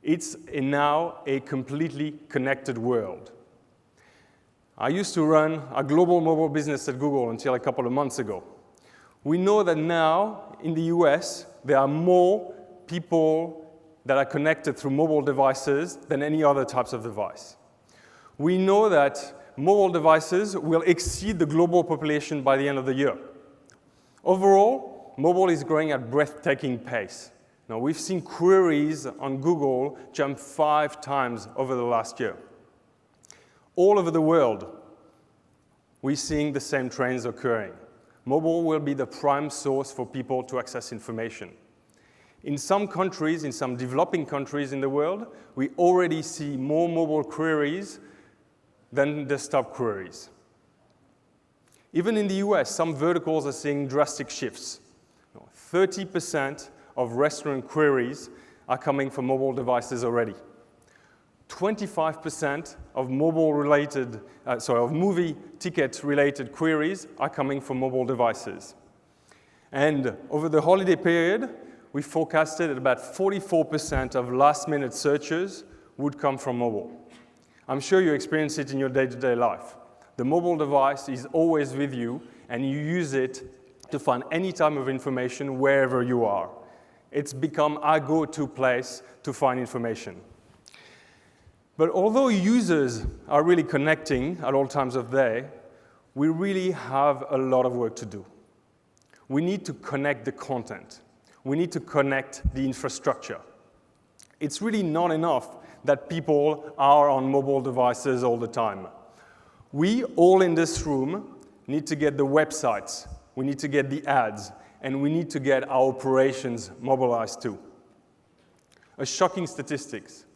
It's now a completely connected world. I used to run a global mobile business at Google until a couple of months ago. We know that now, in the US, there are more people that are connected through mobile devices than any other types of device. We know that mobile devices will exceed the global population by the end of the year. Overall, mobile is growing at breathtaking pace. Now, we've seen queries on Google jump 5 times over the last year. All over the world, we're seeing the same trends occurring. Mobile will be the prime source for people to access information. In some countries, in some developing countries in the world, we already see more mobile queries than desktop queries. Even in the US, some verticals are seeing drastic shifts. 30% of restaurant queries are coming from mobile devices already. 25% of movie ticket-related queries are coming from mobile devices. And over the holiday period, we forecasted that about 44% of last-minute searches would come from mobile. I'm sure you experience it in your day-to-day life. The mobile device is always with you, and you use it to find any type of information wherever you are. It's become our go-to place to find information. But although users are really connecting at all times of day, we really have a lot of work to do. We need to connect the content. We need to connect the infrastructure. It's really not enough that people are on mobile devices all the time. We all in this room need to get the websites, we need to get the ads, and we need to get our operations mobilized too. A shocking statistics.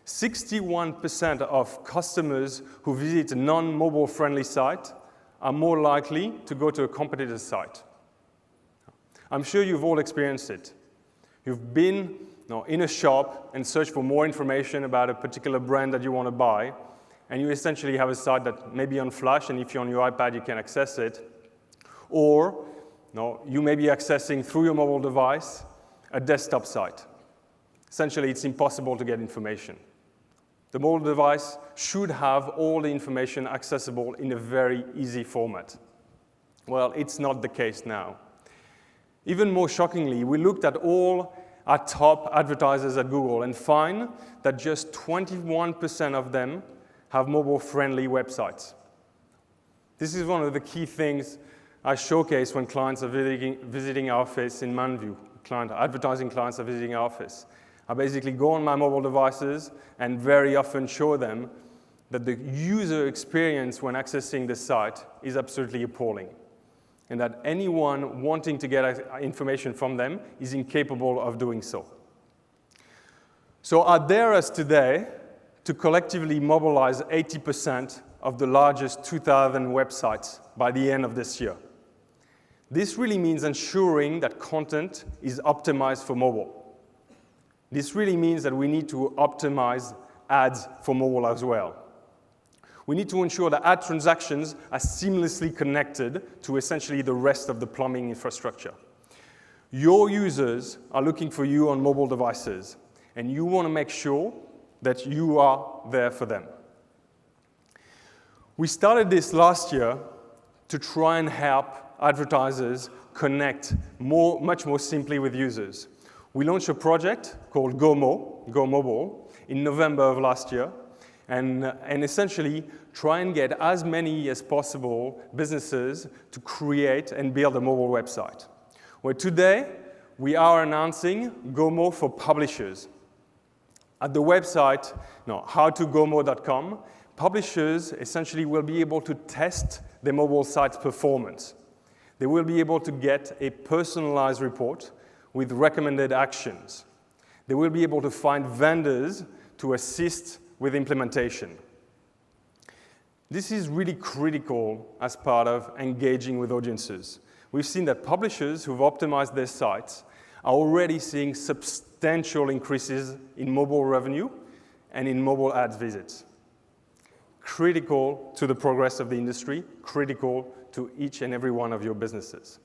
61% of customers who visit a non-mobile friendly site are more likely to go to a competitor's site. I'm sure you've all experienced it. You've been in a shop and searched for more information about a particular brand that you want to buy, and you essentially have a site that may be on Flash, and if you're on your iPad, you can access it. Or you may be accessing through your mobile device a desktop site. Essentially, it's impossible to get information. The mobile device should have all the information accessible in a very easy format. Well, it's not the case now. Even more shockingly, we looked at all our top advertisers at Google and find that just 21% of them have mobile-friendly websites. This is one of the key things I showcase when clients are visiting our office in Mountain View. Advertising clients are visiting our office. I basically go on my mobile devices and very often show them that the user experience when accessing the site is absolutely appalling, and that anyone wanting to get information from them is incapable of doing so. So I dare us today to collectively mobilize 80% of the largest 2,000 websites by the end of this year. This really means ensuring that content is optimized for mobile. This really means that we need to optimize ads for mobile as well. We need to ensure that ad transactions are seamlessly connected to essentially the rest of the plumbing infrastructure. Your users are looking for you on mobile devices, and you want to make sure that you are there for them. We started this last year to try and help advertisers connect much more simply with users. We launched a project called GoMo, Go Mobile, in November of last year, and essentially try and get as many as possible businesses to create and build a mobile website. Where today, we are announcing GoMo for publishers. At the website, howtogomo.com, publishers essentially will be able to test their mobile site's performance. They will be able to get a personalized report with recommended actions. They will be able to find vendors to assist with implementation. This is really critical as part of engaging with audiences. We've seen that publishers who've optimized their sites are already seeing substantial increases in mobile revenue and in mobile ads visits. Critical to the progress of the industry, critical to each and every one of your businesses.